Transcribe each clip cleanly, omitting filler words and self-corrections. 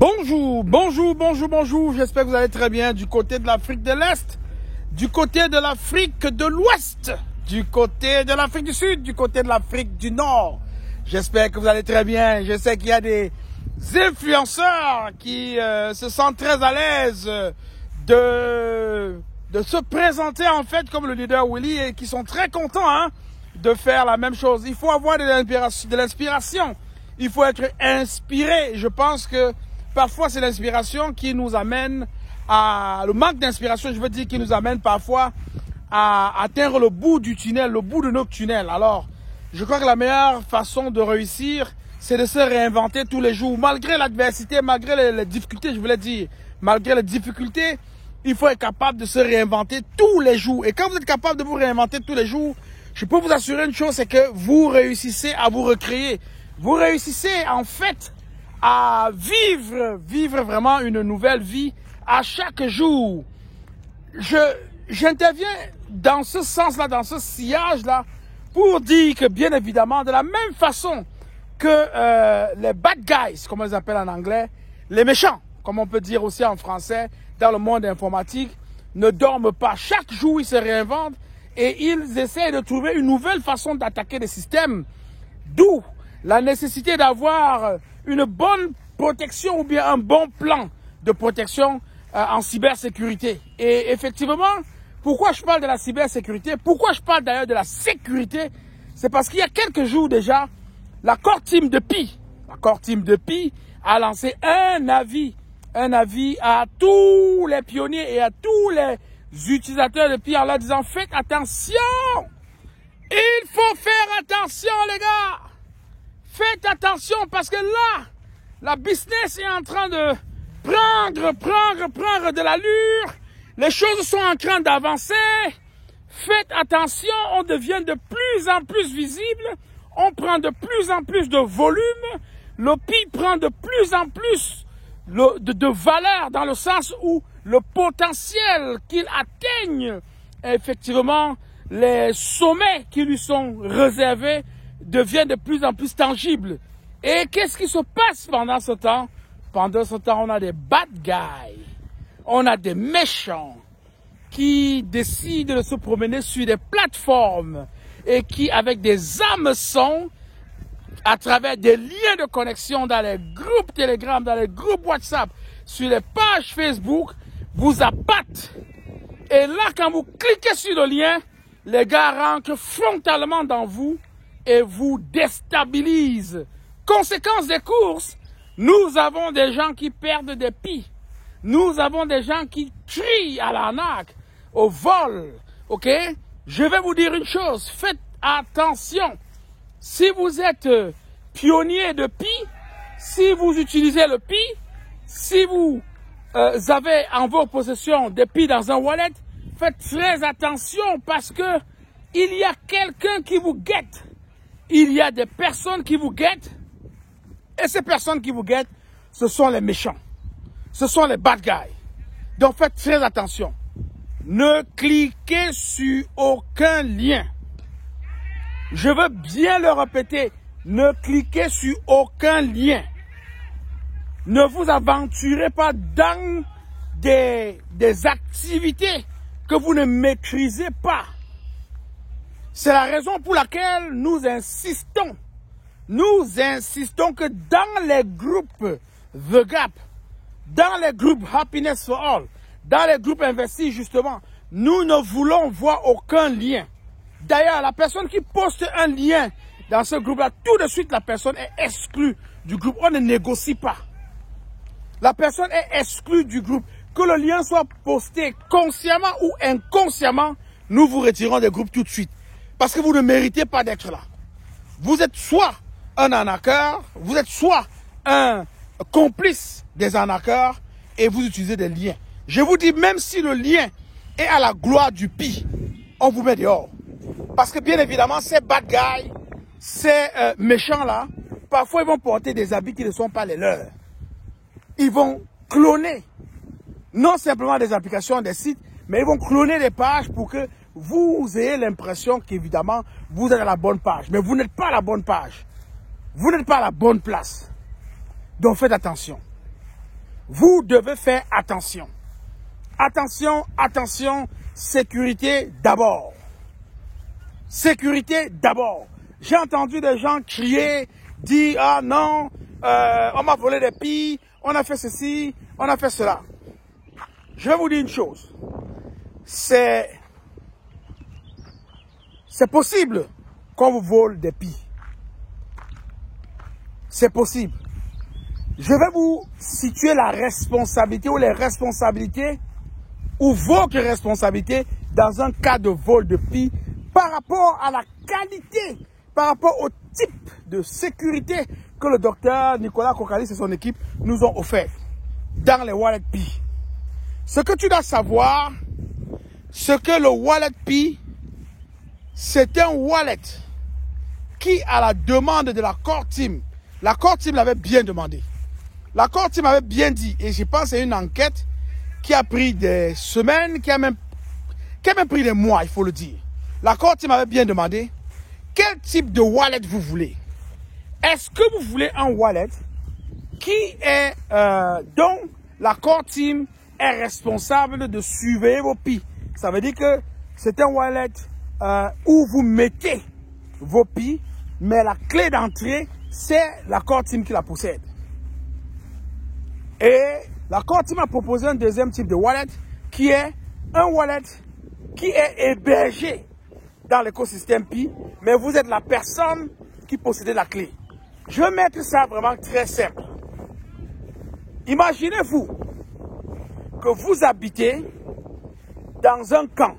Bonjour, bonjour, bonjour, bonjour. J'espère que vous allez très bien du côté de l'Afrique de l'Est, du côté de l'Afrique de l'Ouest, du côté de l'Afrique du Sud, du côté de l'Afrique du Nord. J'espère que vous allez très bien. Je sais qu'il y a des influenceurs qui se sentent très à l'aise de se présenter en fait comme le leader Willy et qui sont très contents de faire la même chose. Il faut avoir de l'inspiration. Il faut être inspiré. Je pense que parfois, c'est l'inspiration qui nous amène à... Le manque d'inspiration, je veux dire, qui nous amène parfois à atteindre le bout du tunnel, le bout de notre tunnel. Alors, je crois que la meilleure façon de réussir, c'est de se réinventer tous les jours. Malgré l'adversité, malgré les difficultés, je voulais dire, malgré les difficultés, il faut être capable de se réinventer tous les jours. Et quand vous êtes capable de vous réinventer tous les jours, je peux vous assurer une chose, c'est que vous réussissez à vous recréer. Vous réussissez en fait à vivre vraiment une nouvelle vie à chaque jour. J'interviens dans ce sens-là, dans ce sillage-là, pour dire que bien évidemment, de la même façon que les bad guys, comme on les appelle en anglais, les méchants, comme on peut dire aussi en français, dans le monde informatique, ne dorment pas. Chaque jour, ils se réinventent et ils essaient de trouver une nouvelle façon d'attaquer les systèmes. D'où la nécessité d'avoir une bonne protection ou bien un bon plan de protection en cybersécurité. Et effectivement, pourquoi je parle de la cybersécurité, pourquoi je parle d'ailleurs de la sécurité, c'est parce qu'il y a quelques jours déjà, la Core Team de Pi a lancé un avis à tous les pionniers et à tous les utilisateurs de Pi en leur disant faites attention, il faut faire attention les gars. Faites attention parce que là, la business est en train de prendre de l'allure. Les choses sont en train d'avancer. Faites attention, on devient de plus en plus visible. On prend de plus en plus de volume. Le PI prend de plus en plus de valeur dans le sens où le potentiel qu'il atteigne, effectivement, les sommets qui lui sont réservés devient de plus en plus tangible. Et qu'est-ce qui se passe pendant ce temps? Pendant ce temps, on a des bad guys, on a des méchants qui décident de se promener sur des plateformes et qui, avec des hameçons, à travers des liens de connexion dans les groupes Telegram, dans les groupes WhatsApp, sur les pages Facebook, vous abattent. Et là, quand vous cliquez sur le lien, les gars rentrent frontalement dans vous et vous déstabilise. Conséquence des courses, nous avons des gens qui perdent des pis. Nous avons des gens qui crient à l'arnaque, au vol. Ok? Je vais vous dire une chose, faites attention. Si vous êtes pionnier de pi, si vous utilisez le pi, si vous avez en vos possessions des pi dans un wallet, faites très attention parce que il y a quelqu'un qui vous guette. Il y a des personnes qui vous guettent, et ces personnes qui vous guettent, ce sont les méchants, ce sont les bad guys. Donc faites très attention. Ne cliquez sur aucun lien. Je veux bien le répéter, ne cliquez sur aucun lien. Ne vous aventurez pas dans des activités que vous ne maîtrisez pas. C'est la raison pour laquelle nous insistons que dans les groupes The Gap, dans les groupes Happiness for All, dans les groupes investis justement, nous ne voulons voir aucun lien. D'ailleurs, la personne qui poste un lien dans ce groupe-là, tout de suite la personne est exclue du groupe. On ne négocie pas. La personne est exclue du groupe. Que le lien soit posté consciemment ou inconsciemment, nous vous retirons des groupes tout de suite. Parce que vous ne méritez pas d'être là. Vous êtes soit un arnaqueur, vous êtes soit un complice des arnaqueurs et vous utilisez des liens. Je vous dis, même si le lien est à la gloire du PI, on vous met dehors. Parce que bien évidemment, ces bad guys, ces méchants-là, parfois ils vont porter des habits qui ne sont pas les leurs. Ils vont cloner, non simplement des applications, des sites, mais ils vont cloner des pages pour que vous ayez l'impression qu'évidemment, vous êtes à la bonne page. Mais vous n'êtes pas à la bonne page. Vous n'êtes pas à la bonne place. Donc faites attention. vous devez faire attention. Attention, attention, sécurité d'abord. Sécurité d'abord. J'ai entendu des gens crier, dire « Ah non, on m'a volé des billes, on a fait ceci, on a fait cela. » Je vais vous dire une chose. C'est possible qu'on vous vole des billes. C'est possible. Je vais vous situer la responsabilité ou les responsabilités ou votre responsabilité dans un cas de vol de billes par rapport à la qualité, par rapport au type de sécurité que le docteur Nicolas Kokalis et son équipe nous ont offert dans les wallet billes. Ce que tu dois savoir, c'est que le wallet billes, c'est un wallet qui, à la demande de la Core Team, la Core Team l'avait bien demandé. La Core Team avait bien dit, et je pense que c'est une enquête qui a pris des semaines, qui a même pris des mois, il faut le dire. La Core Team avait bien demandé quel type de wallet vous voulez. Est-ce que vous voulez un wallet qui est dont la Core Team est responsable de surveiller vos billes? Ça veut dire que c'est un wallet où vous mettez vos billes, mais la clé d'entrée, c'est la Core Team qui la possède. Et la Core Team a proposé un deuxième type de wallet qui est un wallet qui est hébergé dans l'écosystème Pi, mais vous êtes la personne qui possède la clé. Je vais mettre ça vraiment très simple. Imaginez-vous que vous habitez dans un camp.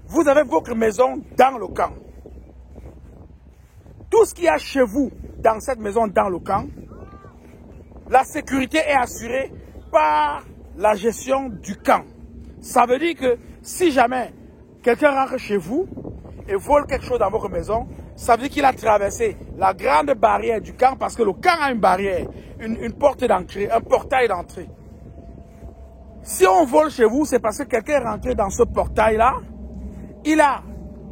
Vous avez votre maison dans le camp. Tout ce qu'il y a chez vous dans cette maison dans le camp, la sécurité est assurée par la gestion du camp. Ça veut dire que si jamais quelqu'un rentre chez vous et vole quelque chose dans votre maison, ça veut dire qu'il a traversé la grande barrière du camp parce que le camp a une barrière, une porte d'entrée, un portail d'entrée. Si on vole chez vous, c'est parce que quelqu'un est rentré dans ce portail-là, il a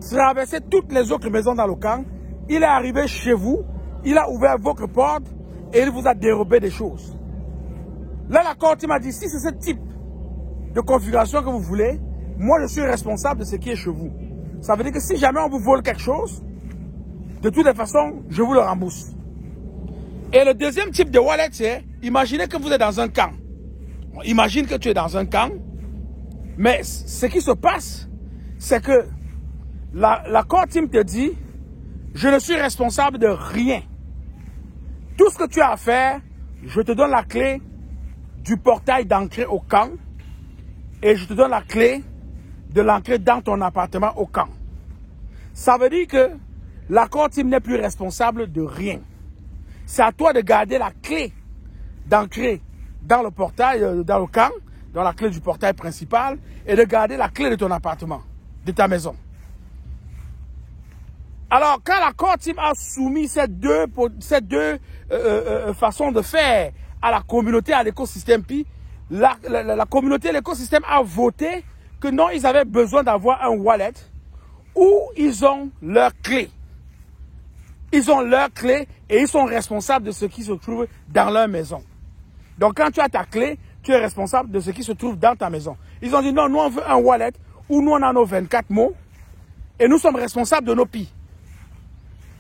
traversé toutes les autres maisons dans le camp, il est arrivé chez vous, il a ouvert votre porte et il vous a dérobé des choses. Là, la Core Team m'a dit, si c'est ce type de configuration que vous voulez, moi je suis responsable de ce qui est chez vous. Ça veut dire que si jamais on vous vole quelque chose, de toutes les façons, je vous le rembourse. Et le deuxième type de wallet, c'est, imaginez que vous êtes dans un camp. Imagine que tu es dans un camp, mais ce qui se passe, c'est que la Core Team te dit, je ne suis responsable de rien. Tout ce que tu as à faire, je te donne la clé du portail d'entrée au camp et je te donne la clé de l'entrée dans ton appartement au camp. Ça veut dire que la Core Team n'est plus responsable de rien. C'est à toi de garder la clé d'entrée dans le portail, dans le camp, dans la clé du portail principal et de garder la clé de ton appartement, de ta maison. Alors, quand la Core Team a soumis ces deux façons de faire à la communauté, à l'écosystème Pi, la communauté, l'écosystème a voté que non, ils avaient besoin d'avoir un wallet où ils ont leur clé. Ils ont leur clé et ils sont responsables de ce qui se trouve dans leur maison. Donc, quand tu as ta clé, tu es responsable de ce qui se trouve dans ta maison. Ils ont dit non, nous on veut un wallet où nous on a nos 24 mots et nous sommes responsables de nos Pi.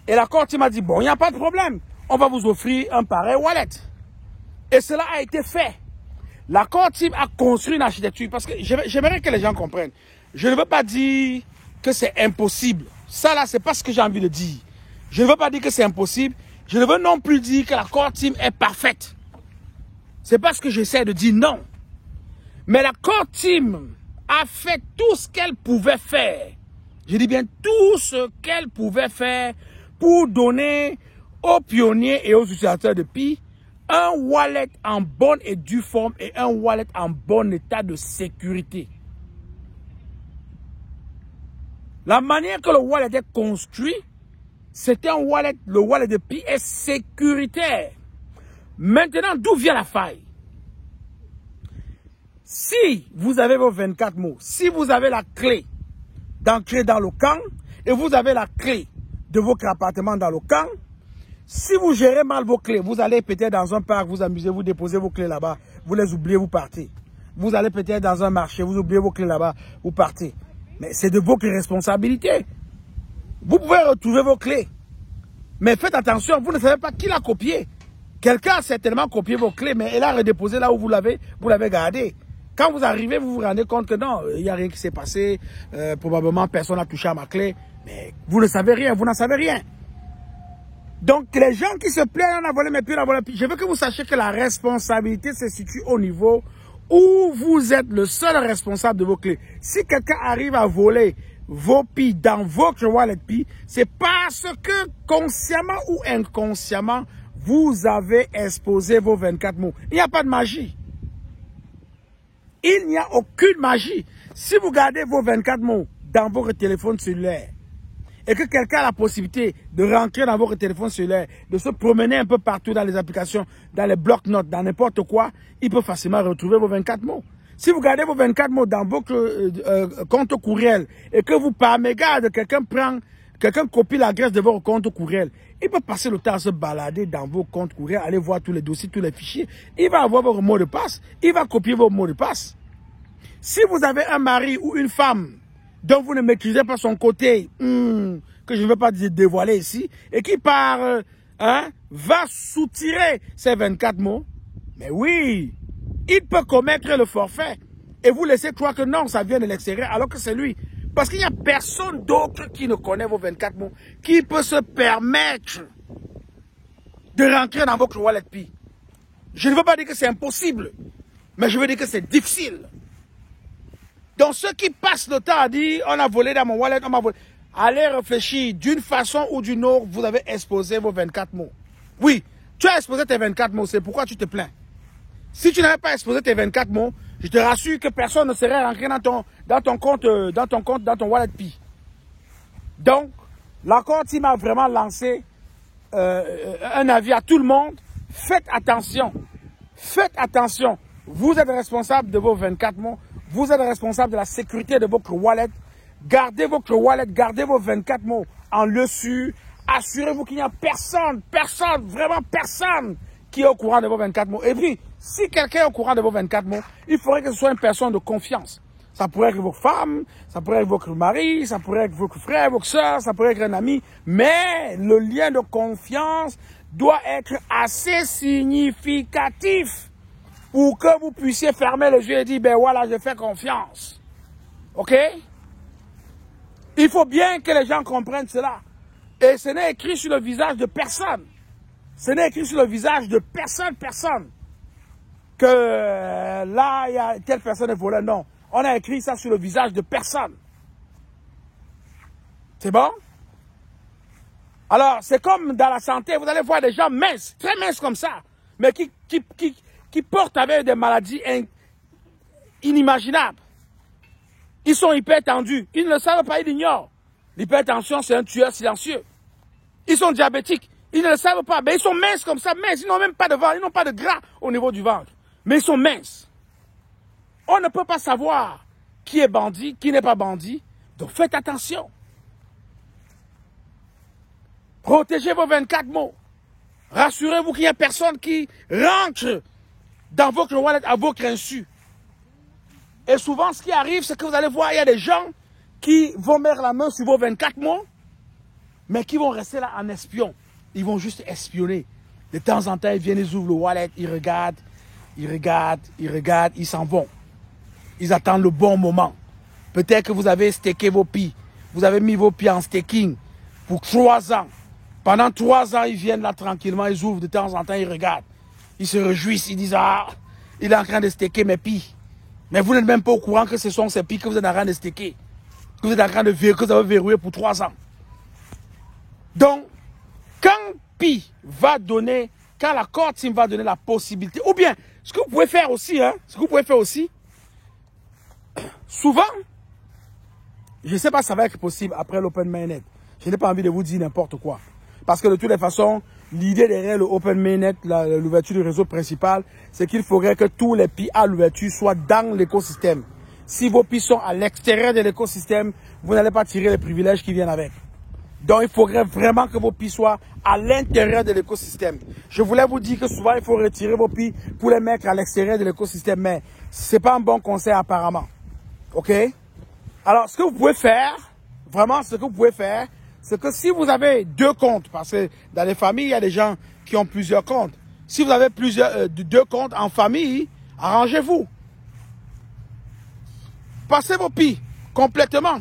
Et la Core Team m'a dit, bon, il n'y a pas de problème. On va vous offrir un pareil wallet. Et cela a été fait. La Core Team a construit une architecture. Parce que j'aimerais que les gens comprennent. Je ne veux pas dire que c'est impossible. Ça là, c'est pas ce que j'ai envie de dire. Je ne veux pas dire que c'est impossible. Je ne veux non plus dire que la Core Team est parfaite. C'est pas ce que j'essaie de dire, non. Mais la Core Team a fait tout ce qu'elle pouvait faire. Je dis bien tout ce qu'elle pouvait faire pour donner aux pionniers et aux utilisateurs de Pi un wallet en bonne et due forme et un wallet en bon état de sécurité. La manière que le wallet est construit, c'est un wallet, le wallet de Pi est sécuritaire. Maintenant, d'où vient la faille? Si vous avez vos 24 mots, si vous avez la clé d'entrée dans le camp et vous avez la clé de votre appartement dans le camp, Si vous gérez mal vos clés, vous allez peut-être dans un parc, vous amusez, vous déposez vos clés là-bas, vous les oubliez, vous partez. Vous allez peut-être dans un marché, vous oubliez vos clés là-bas, vous partez. Mais c'est de votre responsabilité. Vous pouvez retrouver vos clés. Mais faites attention, vous ne savez pas qui l'a copié. Quelqu'un a certainement copié vos clés, mais il a redéposé là où vous l'avez gardé. Quand vous arrivez, vous vous rendez compte que non, il n'y a rien qui s'est passé. Probablement, personne n'a touché à ma clé. Mais vous ne savez rien, vous n'en savez rien. Donc, les gens qui se plaignent, on a volé mes pieds, on a volé mes pieds. Je veux que vous sachiez que la responsabilité se situe au niveau où vous êtes le seul responsable de vos clés. Si quelqu'un arrive à voler vos pieds dans votre wallet pied, c'est parce que consciemment ou inconsciemment, vous avez exposé vos 24 mots. Il n'y a pas de magie. Il n'y a aucune magie. Si vous gardez vos 24 mots dans votre téléphone cellulaire et que quelqu'un a la possibilité de rentrer dans votre téléphone cellulaire, de se promener un peu partout dans les applications, dans les blocs-notes, dans n'importe quoi, il peut facilement retrouver vos 24 mots. Si vous gardez vos 24 mots dans votre compte courriel et que vous, par mégarde, quelqu'un copie l'adresse de votre compte courriel, il peut passer le temps à se balader dans vos comptes courriels, aller voir tous les dossiers, tous les fichiers. Il va avoir vos mots de passe. Il va copier vos mots de passe. Si vous avez un mari ou une femme dont vous ne maîtrisez pas son côté, que je ne veux pas dévoiler ici, et qui va soutirer ces 24 mots, mais oui, il peut commettre le forfait et vous laissez croire que non, ça vient de l'extérieur, alors que c'est lui. Parce qu'il n'y a personne d'autre qui ne connaît vos 24 mots, qui peut se permettre de rentrer dans votre wallet Pi. Je ne veux pas dire que c'est impossible, mais je veux dire que c'est difficile. Donc ceux qui passent le temps à dire, on a volé dans mon wallet, on m'a volé. Allez réfléchir, d'une façon ou d'une autre, vous avez exposé vos 24 mots. Oui, tu as exposé tes 24 mots, c'est pourquoi tu te plains. Si tu n'avais pas exposé tes 24 mots, je te rassure que personne ne serait rentré dans ton wallet Pi. Donc, la Cour team a vraiment lancé un avis à tout le monde. Faites attention. Faites attention. Vous êtes responsable de vos 24 mots. Vous êtes responsable de la sécurité de votre wallet. Gardez votre wallet, gardez vos 24 mots en lieu sûr. Assurez-vous qu'il n'y a personne, vraiment personne qui est au courant de vos 24 mots. Et puis, si quelqu'un est au courant de vos 24 mots, il faudrait que ce soit une personne de confiance. Ça pourrait être votre femme, ça pourrait être votre mari, ça pourrait être votre frère, votre soeur, ça pourrait être un ami. Mais le lien de confiance doit être assez significatif pour que vous puissiez fermer les yeux et dire, ben voilà, je fais confiance. OK? Il faut bien que les gens comprennent cela. Et ce n'est écrit sur le visage de personne. Ce n'est écrit sur le visage de personne. Que là, il y a telle personne est volée. Non. On a écrit ça sur le visage de personne. C'est bon? Alors, c'est comme dans la santé, vous allez voir des gens minces, très minces comme ça, mais qui portent avec des maladies inimaginables. Ils sont hyper tendus. Ils ne le savent pas, ils l'ignorent. L'hypertension, c'est un tueur silencieux. Ils sont diabétiques. Ils ne le savent pas. Mais ils sont minces comme ça, minces. Ils n'ont même pas de ventre. Ils n'ont pas de gras au niveau du ventre. Mais ils sont minces. On ne peut pas savoir qui est bandit, qui n'est pas bandit. Donc faites attention. Protégez vos 24 mots. Rassurez-vous qu'il n'y a personne qui rentre dans votre wallet à votre insu. Et souvent, ce qui arrive, c'est que vous allez voir, il y a des gens qui vont mettre la main sur vos 24 mots, mais qui vont rester là en espion. Ils vont juste espionner. De temps en temps, ils viennent, ils ouvrent le wallet, ils regardent, ils s'en vont. Ils attendent le bon moment. Peut-être que vous avez stacké vos pieds. Vous avez mis vos pieds en staking pour 3 ans. Pendant 3 ans, ils viennent là tranquillement, ils ouvrent de temps en temps, ils regardent. Ils se réjouissent, ils disent, ah, il est en train de stacker mes pieds. Mais vous n'êtes même pas au courant que ce sont ces pieds que vous êtes en train de stacker. Que vous êtes en train de verrouiller, que vous avez verrouillé pour 3 ans. Donc, quand Pi va donner, quand la Core Team va donner la possibilité, ou bien, ce que vous pouvez faire aussi, souvent, je ne sais pas si ça va être possible après l'Open Mainnet. Je n'ai pas envie de vous dire n'importe quoi. Parce que de toutes les façons, l'idée derrière le Open Mainnet, l'ouverture du réseau principal, c'est qu'il faudrait que tous les Pi à l'ouverture soient dans l'écosystème. Si vos Pi sont à l'extérieur de l'écosystème, vous n'allez pas tirer les privilèges qui viennent avec. Donc, il faudrait vraiment que vos PI soient à l'intérieur de l'écosystème. Je voulais vous dire que souvent, il faut retirer vos PI pour les mettre à l'extérieur de l'écosystème, mais ce n'est pas un bon conseil apparemment. OK? Alors, ce que vous pouvez faire, vraiment, ce que vous pouvez faire, c'est que si vous avez 2 comptes, parce que dans les familles, il y a des gens qui ont plusieurs comptes. Si vous avez 2 comptes en famille, arrangez-vous. Passez vos PI complètement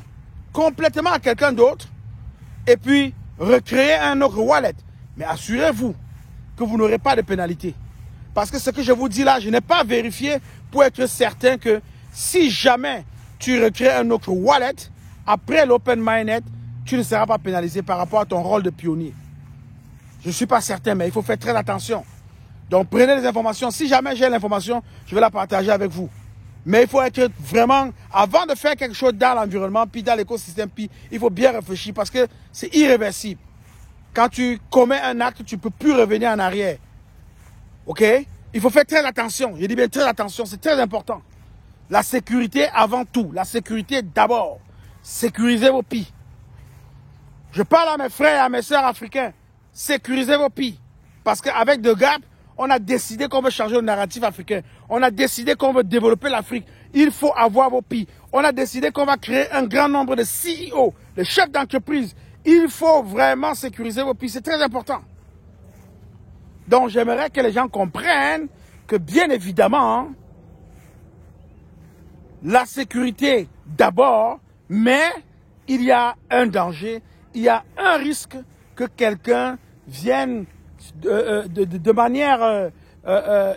à quelqu'un d'autre et puis recréez un autre wallet. Mais assurez-vous que vous n'aurez pas de pénalité. Parce que ce que je vous dis là, je n'ai pas vérifié pour être certain que si jamais tu recrées un autre wallet, après l'Open Mainnet, tu ne seras pas pénalisé par rapport à ton rôle de pionnier. Je ne suis pas certain, mais il faut faire très attention. Donc, prenez les informations. Si jamais j'ai l'information, je vais la partager avec vous. Mais il faut être vraiment, avant de faire quelque chose dans l'environnement, puis dans l'écosystème, puis il faut bien réfléchir parce que c'est irréversible. Quand tu commets un acte, tu ne peux plus revenir en arrière. OK? Il faut faire très attention. Je dis bien très attention, c'est très important. La sécurité avant tout. La sécurité d'abord. Sécurisez vos PI. Je parle à mes frères et à mes sœurs africains. Sécurisez vos PI. Parce qu'avec The Gap, on a décidé qu'on veut changer le narratif africain. On a décidé qu'on veut développer l'Afrique. Il faut avoir vos PI. On a décidé qu'on va créer un grand nombre de CEO, de chefs d'entreprise. Il faut vraiment sécuriser vos PI. C'est très important. Donc, j'aimerais que les gens comprennent que, bien évidemment, la sécurité d'abord, mais il y a un danger, il y a un risque que quelqu'un vienne de manière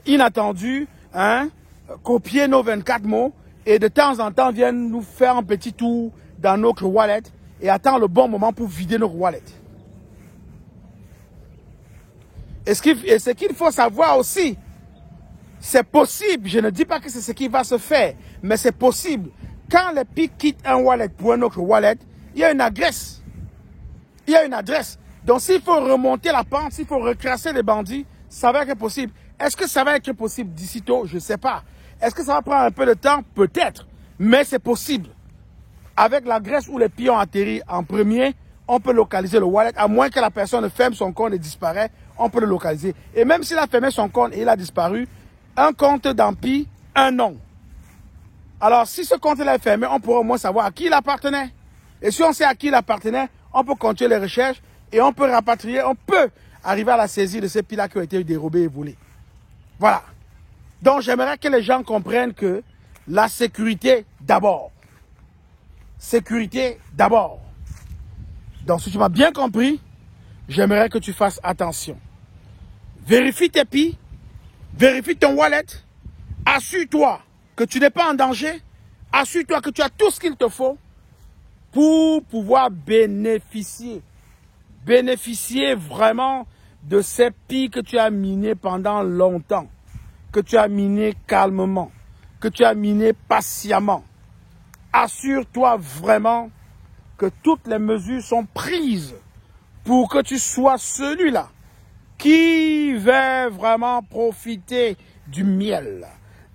inattendue, copier nos 24 mots et de temps en temps vienne nous faire un petit tour dans notre wallet et attend le bon moment pour vider notre wallet. Et ce qu'il faut savoir aussi, c'est possible, je ne dis pas que c'est ce qui va se faire, mais c'est possible. Quand les PI quittent un wallet pour un autre wallet, il y a une adresse. Il y a une adresse. Donc s'il faut remonter la pente, s'il faut recrasser les bandits, ça va être possible. Est-ce que ça va être possible d'ici tôt? Je ne sais pas. Est-ce que ça va prendre un peu de temps? Peut-être. Mais c'est possible. Avec l'adresse où les PI ont atterri en premier, on peut localiser le wallet, à moins que la personne ferme son compte et disparaît, on peut le localiser. Et même s'il a fermé son compte et il a disparu, un compte dans PI, un nom. Alors, si ce compte-là est fermé, on pourra au moins savoir à qui il appartenait. Et si on sait à qui il appartenait, on peut continuer les recherches et on peut rapatrier, on peut arriver à la saisie de ces PI-là qui ont été dérobés et volés. Voilà. Donc, j'aimerais que les gens comprennent que la sécurité d'abord. Sécurité d'abord. Donc, si tu m'as bien compris, j'aimerais que tu fasses attention. Vérifie tes PI, vérifie ton wallet, assure-toi que tu n'es pas en danger, assure-toi que tu as tout ce qu'il te faut pour pouvoir bénéficier vraiment de ces PI que tu as minés pendant longtemps, que tu as minés calmement, que tu as minés patiemment. Assure-toi vraiment que toutes les mesures sont prises pour que tu sois celui-là qui va vraiment profiter du miel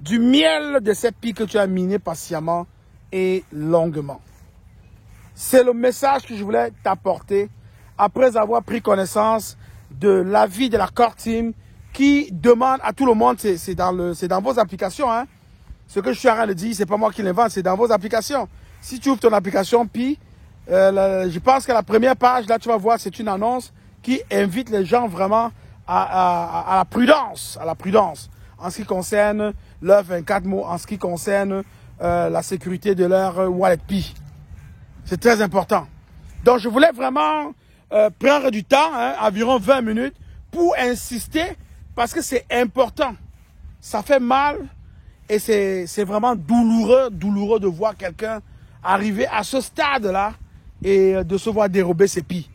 de ces PI que tu as miné patiemment et longuement. C'est le message que je voulais t'apporter après avoir pris connaissance de l'avis de la Core Team qui demande à tout le monde, c'est dans vos applications, hein. Ce que je suis en train de dire, c'est pas moi qui l'invente, c'est dans vos applications. Si tu ouvres ton application PI, je pense que la première page, là, tu vas voir, c'est une annonce qui invite les gens vraiment à la prudence, en ce qui concerne leurs 24 mots, en ce qui concerne la sécurité de leur wallet PI. C'est très important. Donc, je voulais vraiment prendre du temps, environ 20 minutes, pour insister, parce que c'est important. Ça fait mal et c'est vraiment douloureux de voir quelqu'un arriver à ce stade-là et de se voir dérober ses PI.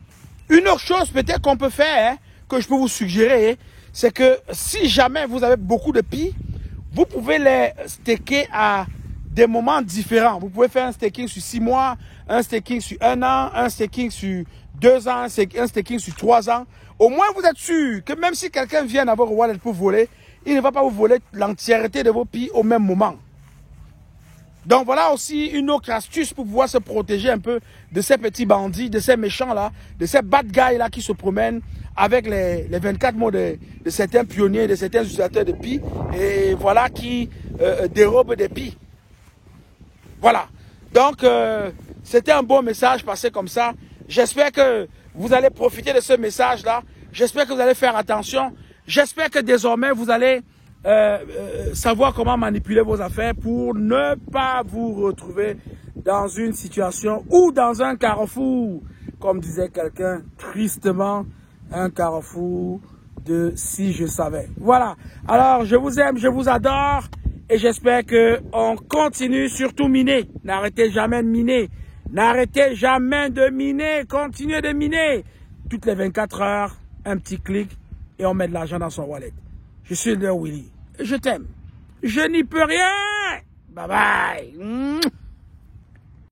Une autre chose peut-être qu'on peut faire, que je peux vous suggérer, c'est que si jamais vous avez beaucoup de PI, vous pouvez les staker à des moments différents. Vous pouvez faire un staking sur 6 mois, un staking sur 1 an, un staking sur 2 ans, un staking sur 3 ans. Au moins, vous êtes sûr que même si quelqu'un vient à votre wallet pour voler, il ne va pas vous voler l'entièreté de vos PI au même moment. Donc voilà aussi une autre astuce pour pouvoir se protéger un peu de ces petits bandits, de ces méchants-là, de ces bad guys-là qui se promènent avec les 24 mots de certains pionniers, de certains utilisateurs de Pi, et voilà, qui dérobent des Pi. Voilà. Donc, c'était un bon message passé comme ça. J'espère que vous allez profiter de ce message-là. J'espère que vous allez faire attention. J'espère que désormais, vous allez savoir comment manipuler vos affaires pour ne pas vous retrouver dans une situation ou dans un carrefour, comme disait quelqu'un tristement, un carrefour de si je savais. Voilà. Alors, je vous aime, je vous adore et j'espère que on continue, surtout miner. N'arrêtez jamais de miner. N'arrêtez jamais de miner. Continuez de miner. Toutes les 24 heures, un petit clic et on met de l'argent dans son wallet. Je suis le Willy. Je t'aime. Je n'y peux rien. Bye bye.